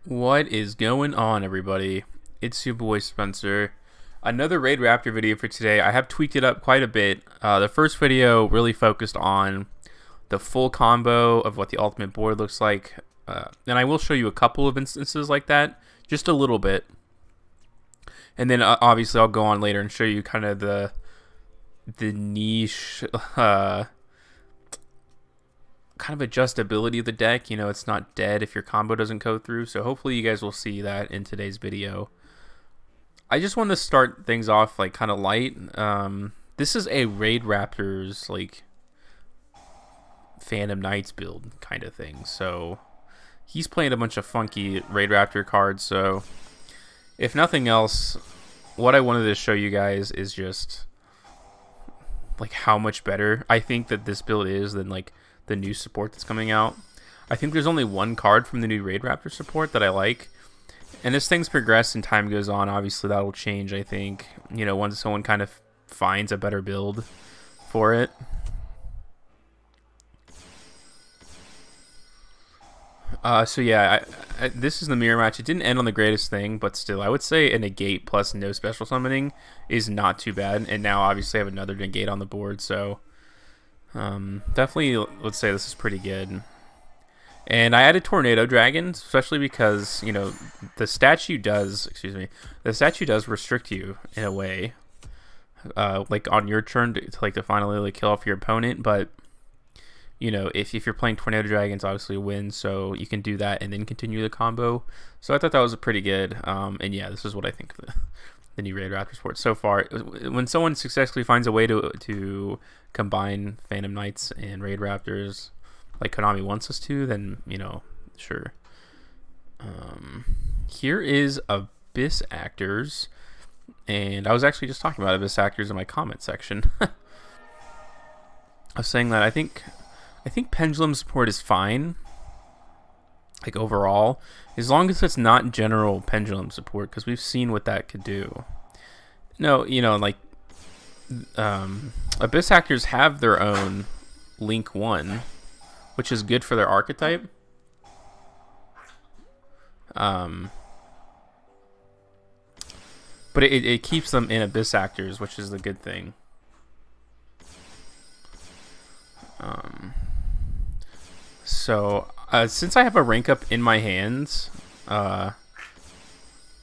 What is going on, everybody? It's your boy Spencer. Another Raidraptor video for today. I have tweaked it up quite a bit. The first video really focused on the full combo of what the ultimate board looks like. And I will show you a couple of instances like that, just a little bit. And then obviously I'll go on later and show you kind of the niche kind of adjustability of the deck. You know, it's not dead if your combo doesn't go through, so hopefully you guys will see that in today's video. I just want to start things off like kind of light. This is a Raidraptor's like Phantom Knights build kind of thing, so he's playing a bunch of funky Raidraptor cards. So if nothing else, what I wanted to show you guys is just like how much better I think that this build is than like the new support that's coming out. I think there's only one card from the new Raidraptor support that I like, and as things progress and time goes on, obviously that'll change. I think, you know, once someone kind of finds a better build for it. So yeah, this is the mirror match. It didn't end on the greatest thing, but still, I would say a negate plus no special summoning is not too bad. And now obviously I have another negate on the board, so definitely let's say this is pretty good. And I added Tornado Dragon, especially because, you know, the statue does, restrict you in a way, like on your turn to finally like kill off your opponent. But you know, if you're playing Tornado Dragons, obviously win, so you can do that and then continue the combo. So I thought that was a pretty good. And yeah, this is what I think of the new Raidraptor support so far. When someone successfully finds a way to combine Phantom Knights and Raidraptors, like Konami wants us to, then, you know, sure. Here is Abyss Actors, and I was actually just talking about Abyss Actors in my comment section. I was saying that I think Pendulum support is fine, like overall, as long as it's not general Pendulum support, because we've seen what that could do. No, you know, like Abyss Actors have their own Link 1, which is good for their archetype. But it keeps them in Abyss Actors, which is the good thing. So since I have a rank up in my hands, I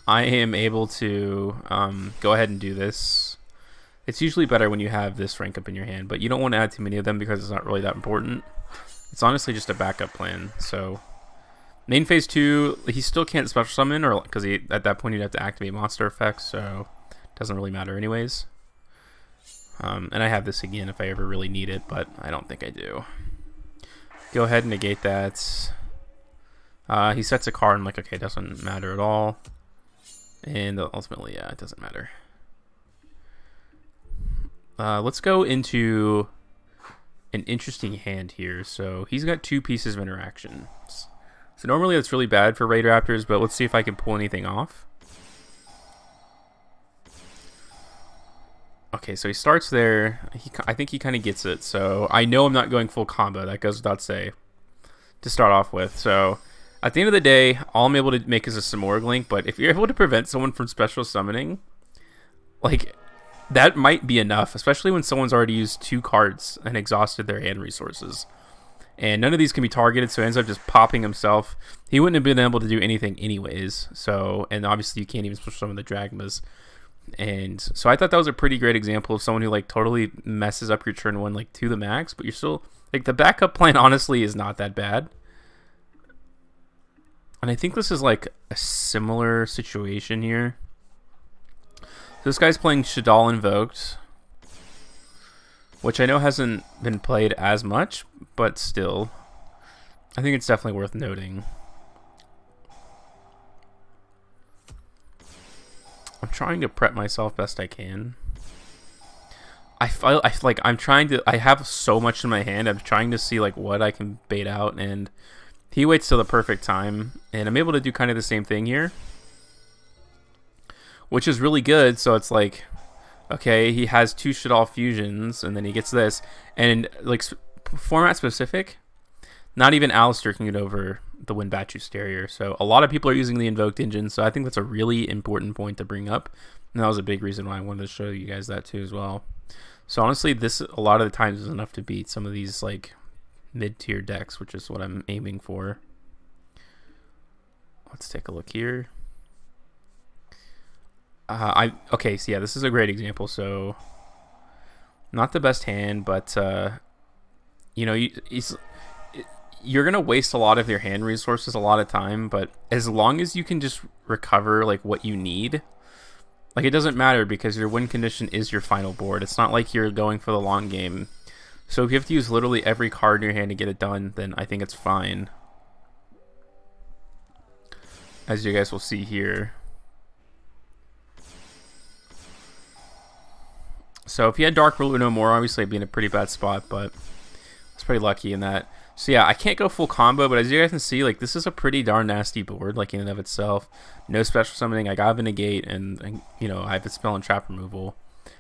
am able to go ahead and do this. It's usually better when you have this rank up in your hand, but you don't want to add too many of them because it's not really that important. It's honestly just a backup plan. So main phase 2, he still can't special summon, or because at that point he'd have to activate monster effects, so it doesn't really matter anyways. And I have this again if I ever really need it, but I don't think I do. Go ahead and negate that. He sets a card, and I'm like, okay, it doesn't matter at all. And ultimately, yeah, it doesn't matter. Let's go into an interesting hand here. So he's got 2 pieces of interaction. So normally that's really bad for Raidraptors, but let's see if I can pull anything off. Okay, so he starts there. I think he kind of gets it. So I know I'm not going full combo. That goes without say to start off with. So at the end of the day, all I'm able to make is a Samorg Link. But if you're able to prevent someone from special summoning, like, that might be enough, especially when someone's already used 2 cards and exhausted their hand resources. And none of these can be targeted, so he ends up just popping himself. He wouldn't have been able to do anything anyways. So, and obviously you can't even special summon the Dragmas. And so I thought that was a pretty great example of someone who like totally messes up your turn 1 like to the max, but you're still like, the backup plan honestly is not that bad. And I think this is like a similar situation here. So this guy's playing Shadal Invoked, which I know hasn't been played as much, but still I think it's definitely worth noting. I'm trying to prep myself best I can. I feel like I have so much in my hand. I'm trying to see like what I can bait out, and he waits till the perfect time, and I'm able to do kind of the same thing here, which is really good. So it's like, okay, he has 2 Shadal fusions, and then he gets this, and like format specific, not even Alistair can get over the Winbatu Stereo. So a lot of people are using the invoked engine, so I think that's a really important point to bring up. And that was a big reason why I wanted to show you guys that too as well. So honestly, this a lot of the times is enough to beat some of these like mid-tier decks, which is what I'm aiming for. Let's take a look here. Okay, so yeah, this is a great example. So not the best hand, but you know, you're gonna waste a lot of your hand resources a lot of time, but as long as you can just recover like what you need, like it doesn't matter because your win condition is your final board. It's not like you're going for the long game. So if you have to use literally every card in your hand to get it done, then I think it's fine. As you guys will see here. So if you had Dark Ruler no more, obviously I'd be in a pretty bad spot, but I was pretty lucky in that. So yeah, I can't go full combo, but as you guys can see, like this is a pretty darn nasty board, like in and of itself. No special summoning. I got a negate, and you know I have a spell and trap removal,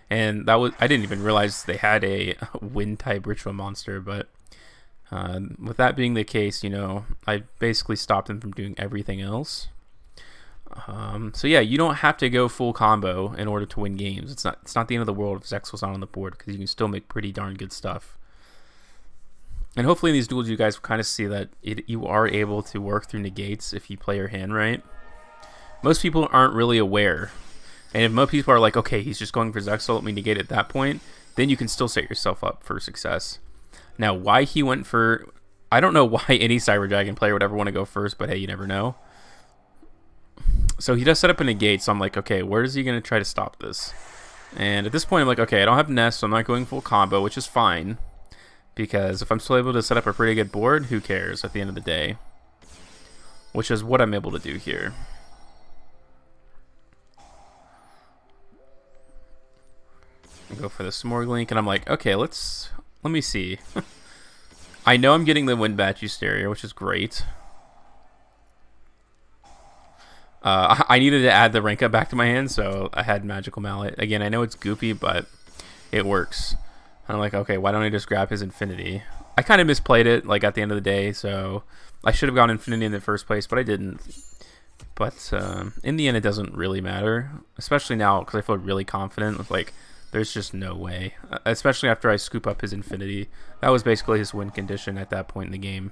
and that was I didn't even realize they had a wind type ritual monster. But with that being the case, you know I basically stopped them from doing everything else. So yeah, you don't have to go full combo in order to win games. It's not the end of the world if Zexal's not on the board, because you can still make pretty darn good stuff. And hopefully in these duels you guys will kind of see that you are able to work through negates if you play your hand right. Most people aren't really aware. And if most people are like, okay, he's just going for Zexal, let me negate at that point, then you can still set yourself up for success. Now, why he went for... I don't know why any Cyber Dragon player would ever want to go first, but hey, you never know. So he does set up a negate, so I'm like, okay, where is he going to try to stop this? And at this point, I'm like, okay, I don't have Nest, so I'm not going full combo, which is fine. Because if I'm still able to set up a pretty good board, who cares at the end of the day? Which is what I'm able to do here. I go for the Smorg Link, and I'm like, okay, let me see. I know I'm getting the Winbatu Stereo, which is great. I needed to add the rank up back to my hand, so I had Magical Mallet. Again, I know it's goofy, but it works. And I'm like, okay, why don't I just grab his Infinity? I kind of misplayed it, like, at the end of the day, so I should have gone Infinity in the first place, but I didn't. But in the end, it doesn't really matter, especially now, because I feel really confident with, like, there's just no way. Especially after I scoop up his Infinity. That was basically his win condition at that point in the game.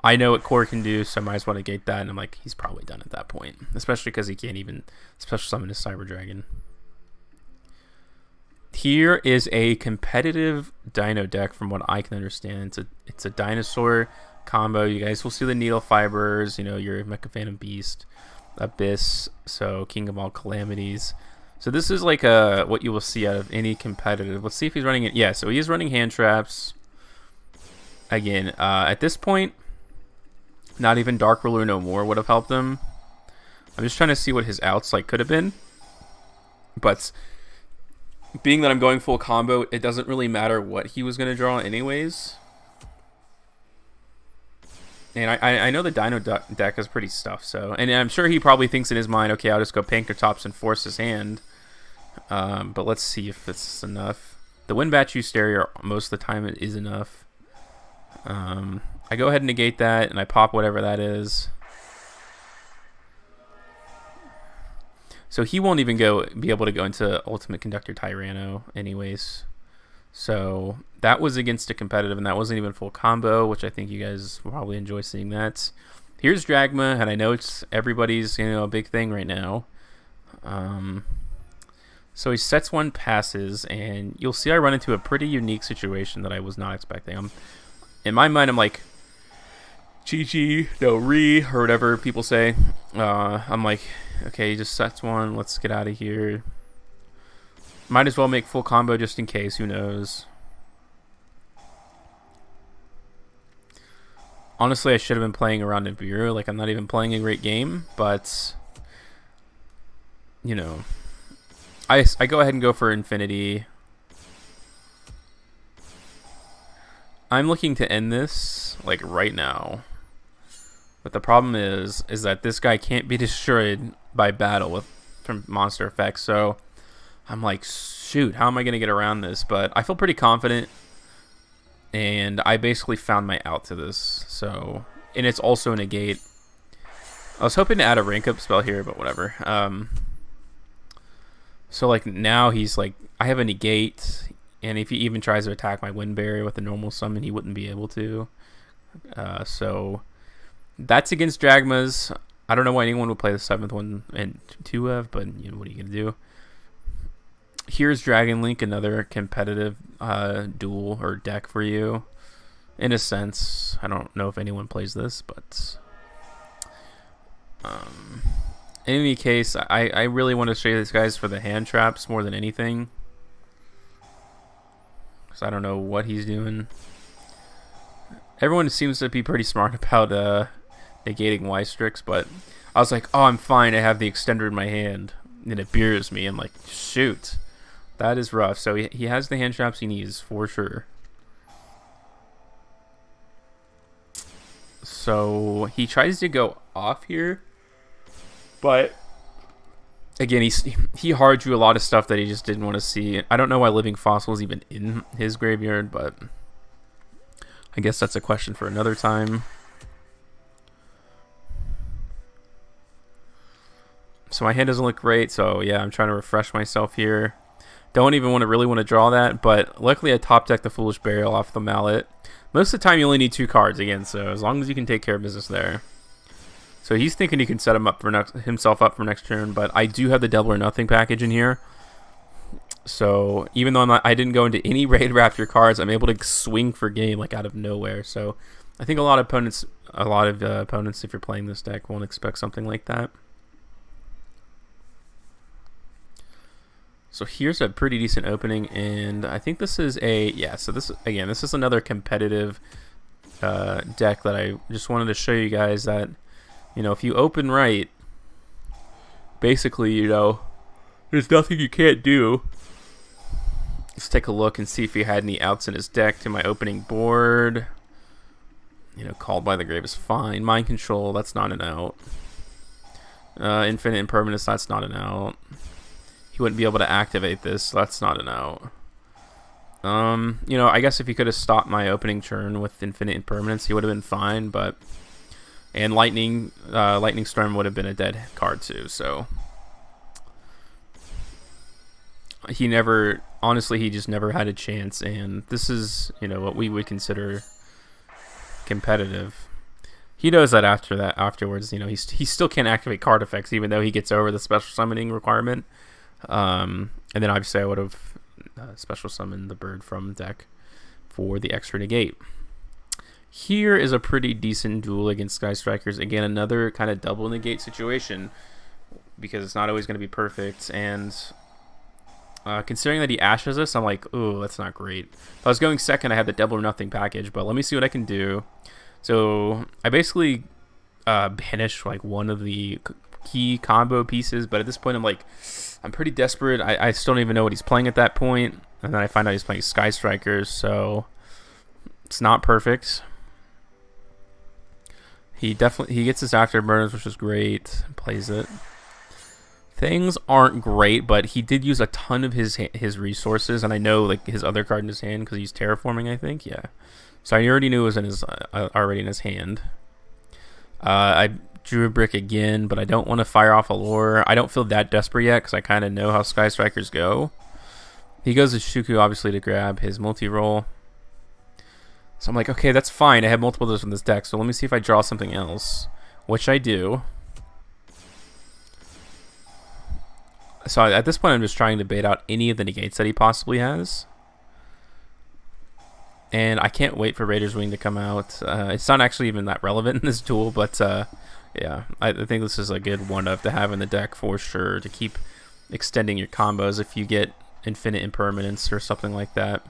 I know what Core can do, so I might as well negate that, and I'm like, he's probably done at that point. Especially because he can't even special summon his Cyber Dragon. Here is a competitive Dino deck from what I can understand. It's a dinosaur combo. You guys will see the Needle Fibers, you know, your Mecha Phantom Beast, Abyss, so King of All Calamities. So this is like what you will see out of any competitive. Let's see if he's running it. Yeah, so he is running hand traps. Again, at this point, not even Dark Ruler no more would have helped him. I'm just trying to see what his outs like could have been. But being that I'm going full combo, it doesn't really matter what he was going to draw anyways. And I know the Dino deck is pretty stuffed, so... And I'm sure he probably thinks in his mind, okay, I'll just go Pankratops and force his hand. But let's see if it's enough. The Winbatu Stereo, most of the time, it is enough. I go ahead and negate that, and I pop whatever that is. So he won't even be able to go into Ultimate Conductor Tyranno anyways. So that was against a competitive, and that wasn't even full combo, which I think you guys will probably enjoy seeing that. Here's Dragma, and I know it's everybody's, you know, a big thing right now. So he sets one, passes, and you'll see I run into a pretty unique situation that I was not expecting. In my mind, I'm like, GG, no re, or whatever people say. I'm like, okay, he just sets one, let's get out of here. Might as well make full combo just in case, who knows. Honestly, I should have been playing around Nibiru. Like, I'm not even playing a great game, but, you know, I go ahead and go for Infinity. I'm looking to end this, like, right now. But the problem is that this guy can't be destroyed by battle from monster effects, so I'm like, shoot, how am I going to get around this? But I feel pretty confident, and I basically found my out to this. So and it's also a negate. I was hoping to add a rank up spell here, but whatever. So like now he's like, I have a negate, and if he even tries to attack my wind barrier with a normal summon, he wouldn't be able to. So that's against Dragmas. I don't know why anyone would play the 7th one and 2F, but you know, what are you gonna do? Here's Dragon Link, another competitive duel or deck for you, in a sense. I don't know if anyone plays this, but in any case, I really want to show you these guys for the hand traps more than anything, because I don't know what he's doing. Everyone seems to be pretty smart about negating Y-Strix, but I was like, oh, I'm fine, I have the extender in my hand, and it beers me. I'm like, shoot, that is rough. So he has the hand traps he needs for sure. So he tries to go off here, but again, he hard drew a lot of stuff that he just didn't want to see. I don't know why Living Fossil is even in his graveyard, but I guess that's a question for another time. So my hand doesn't look great, so yeah, I'm trying to refresh myself here. Don't even really want to draw that, but luckily I top deck the Foolish Burial off the Mallet. Most of the time you only need 2 cards again, so as long as you can take care of business there. So he's thinking he can set himself up for next turn, but I do have the Double or Nothing package in here. So even though I didn't go into any Raidraptor cards, I'm able to swing for game like out of nowhere. So I think a lot of opponents, if you're playing this deck, won't expect something like that. So here's a pretty decent opening, and I think this is so this is another competitive deck that I just wanted to show you guys that, you know, if you open right, basically, you know, there's nothing you can't do. Let's take a look and see if he had any outs in his deck to my opening board. You know, Called by the Grave is fine. Mind Control, that's not an out. Infinite Impermanence, that's not an out. He wouldn't be able to activate this, so that's not an out. You know, I guess if he could have stopped my opening turn with Infinite Impermanence, he would have been fine, but... And Lightning Storm would have been a dead card too, so... Honestly, he just never had a chance, and this is, you know, what we would consider competitive. He knows that afterwards, you know, he still can't activate card effects, even though he gets over the special summoning requirement. And then obviously I would have special summoned the bird from deck for the extra negate. Here is a pretty decent duel against Sky Strikers. Again, another kind of double negate situation, because it's not always going to be perfect. And considering that he ashes us, I'm like, ooh, that's not great. If I was going second, I had the Double or Nothing package, but let me see what I can do. So I basically banish like one of the key combo pieces, but at this point I'm like, I'm pretty desperate. I still don't even know what he's playing at that point, and then I find out he's playing Sky Strikers, so it's not perfect. He gets his Afterburners, which is great. Plays it. Things aren't great, but he did use a ton of his resources, and I know like his other card in his hand because he's terraforming, I think. Yeah, so I already knew it was in his already in his hand. I drew a brick again, but I don't want to fire off a lure. I don't feel that desperate yet because I kind of know how Sky Strikers go. He goes to Shuku, obviously, to grab his multi-roll. So I'm like, okay, that's fine. I have multiple of those in this deck, so let me see if I draw something else, which I do. So at this point, I'm just trying to bait out any of the negates that he possibly has. And I can't wait for Raider's Wing to come out. It's not actually even that relevant in this duel, but yeah, I think this is a good one-of to have in the deck for sure, to keep extending your combos if you get Infinite Impermanence or something like that.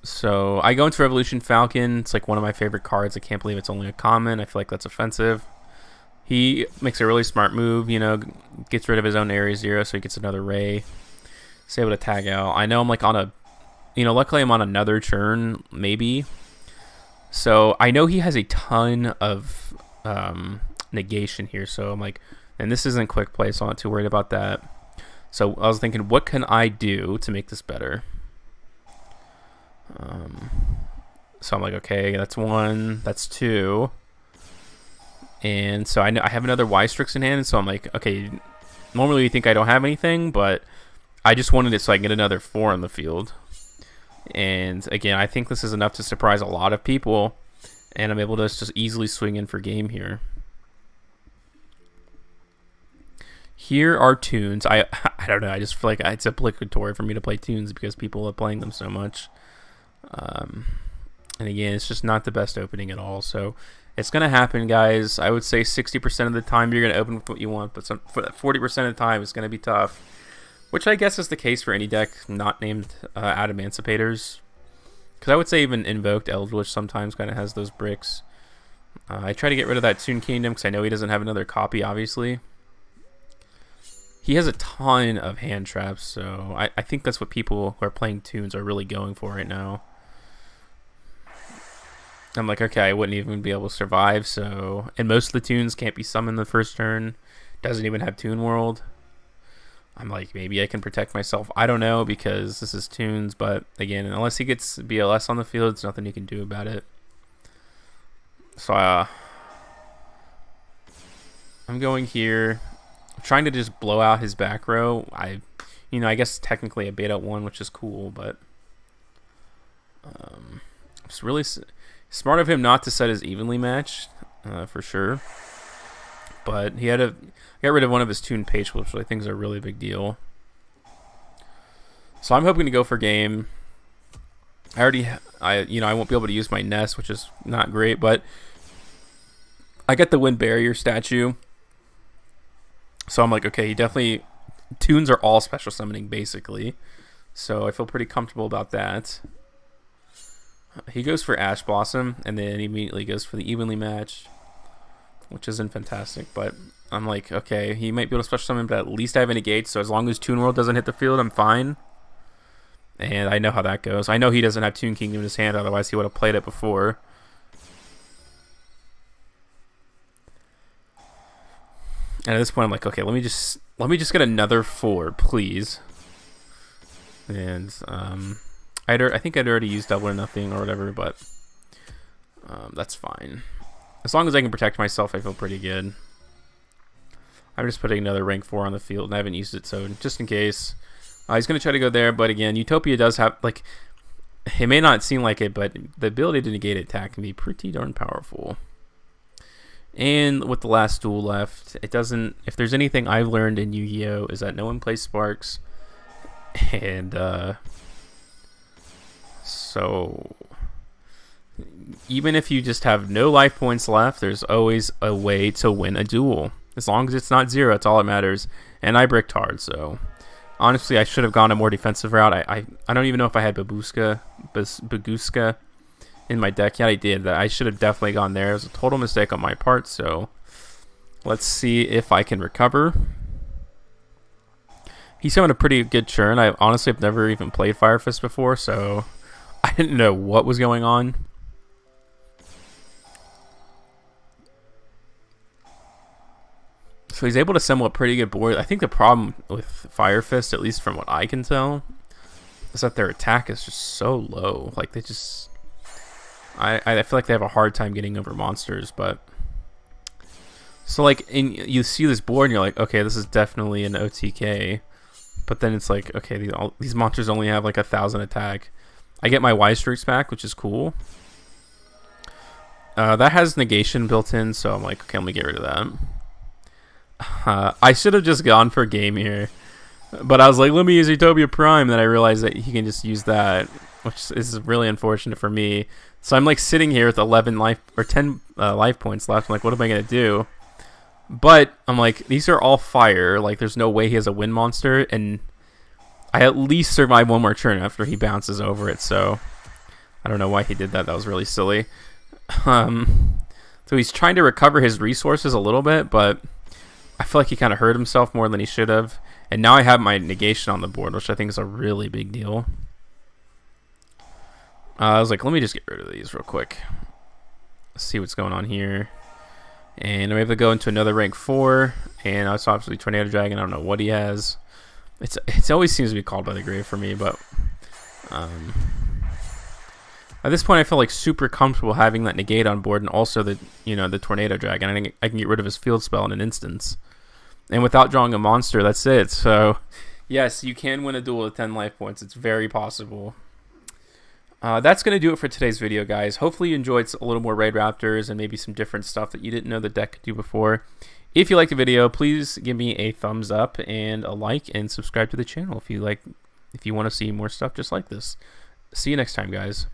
So I go into Revolution Falcon. It's like one of my favorite cards. I can't believe it's only a common. I feel like that's offensive. He makes a really smart move, you know, gets rid of his own Area 0, so he gets another Ray. He's able to tag out. I know I'm like on a, you know, luckily I'm on another turn, maybe. So I know he has a ton of negation here, so I'm like, and this isn't quick play, so I'm not too worried about that. So I was thinking, what can I do to make this better? So I'm like, okay, that's 1, that's 2. And so I know I have another Y-Strix in hand, so I'm like, okay, normally you think I don't have anything, but I just wanted it so I can get another 4 on the field. And again, I think this is enough to surprise a lot of people, and I'm able to just easily swing in for game here. Here are tunes. I don't know, I just feel like it's obligatory for me to play tunes because people are playing them so much. And again, it's just not the best opening at all, so it's going to happen, guys. I would say 60% of the time you're going to open with what you want, but for 40% of the time it's going to be tough, which I guess is the case for any deck not named Adamanticators. Because I would say even Invoked Eldritch sometimes kind of has those bricks. I try to get rid of that Toon Kingdom because I know he doesn't have another copy, obviously. He has a ton of hand traps, so I think that's what people who are playing tunes are really going for right now. I'm like, okay, I wouldn't even be able to survive, so... And most of the tunes can't be summoned the first turn. Doesn't even have Toon World. I'm like, maybe I can protect myself. I don't know, because this is tunes, but again, unless he gets BLS on the field, there's nothing you can do about it. So, I'm going here. I'm trying to just blow out his back row. I guess technically a beta 1, which is cool, but... it's really... Smart of him not to set his evenly matched, for sure. But he got rid of one of his Toon Page, which I think is a really big deal. So I'm hoping to go for game. I won't be able to use my Nest, which is not great, but I get the Wind Barrier statue. So I'm like, okay, he definitely... Tunes are all special summoning, basically. So I feel pretty comfortable about that. He goes for Ash Blossom, and then immediately goes for the evenly matched, which isn't fantastic, but I'm like, okay, he might be able to special summon, but at least I have a negate, so as long as Toon World doesn't hit the field, I'm fine. And I know how that goes. I know he doesn't have Toon Kingdom in his hand, otherwise he would have played it before. And at this point, I'm like, okay, let me just get another 4, please. And I think I'd already used Double or Nothing or whatever, but that's fine. As long as I can protect myself, I feel pretty good. I'm just putting another rank 4 on the field, and I haven't used it, so just in case. He's going to try to go there, but again, Utopia does have, like, it may not seem like it, but the ability to negate attack can be pretty darn powerful. And with the last duel left, it doesn't, if there's anything I've learned in Yu-Gi-Oh! Is that no one plays Sparks, and, so even if you just have no life points left, there's always a way to win a duel. As long as it's not 0, that's all that matters. And I bricked hard, so honestly, I should have gone a more defensive route. I don't even know if I had Baguska in my deck. Yeah, I did. I should have definitely gone there. It was a total mistake on my part, so let's see if I can recover. He's having a pretty good churn. I honestly have never even played Fire Fist before, so I didn't know what was going on. So he's able to assemble a pretty good board. I think the problem with Fire Fist, at least from what I can tell, is that their attack is just so low. Like, they just... I feel like they have a hard time getting over monsters, but... So, like, you see this board and you're like, okay, this is definitely an OTK. But then it's like, okay, these monsters only have like 1,000 attack. I get my Y-Strix back, which is cool. That has negation built in, so I'm like, okay, let me get rid of that. I should have just gone for a game here. But I was like, let me use Utopia Prime. Then I realized that he can just use that, which is really unfortunate for me. So I'm like sitting here with 11 life, or 10 life points left. I'm like, what am I going to do? But I'm like, these are all fire. Like, there's no way he has a wind monster. And I at least survive one more turn after he bounces over it. So I don't know why he did that. That was really silly. So he's trying to recover his resources a little bit, but I feel like he kind of hurt himself more than he should have. And now I have my negation on the board, which I think is a really big deal. I was like, let me just get rid of these real quick. Let's see what's going on here. And I'm able to go into another rank 4. And it's obviously Tornado Dragon. I don't know what he has. It always seems to be called by the grave for me, but At this point, I feel like super comfortable having that negate on board, and also the the Tornado Dragon. I can get rid of his field spell in an instance, and without drawing a monster, that's it. So, yes, you can win a duel with 10 life points. It's very possible. That's going to do it for today's video, guys. Hopefully you enjoyed a little more Raidraptors and maybe some different stuff that you didn't know the deck could do before. If you liked the video, please give me a thumbs up and a like, and subscribe to the channel if you want to see more stuff just like this. See you next time, guys.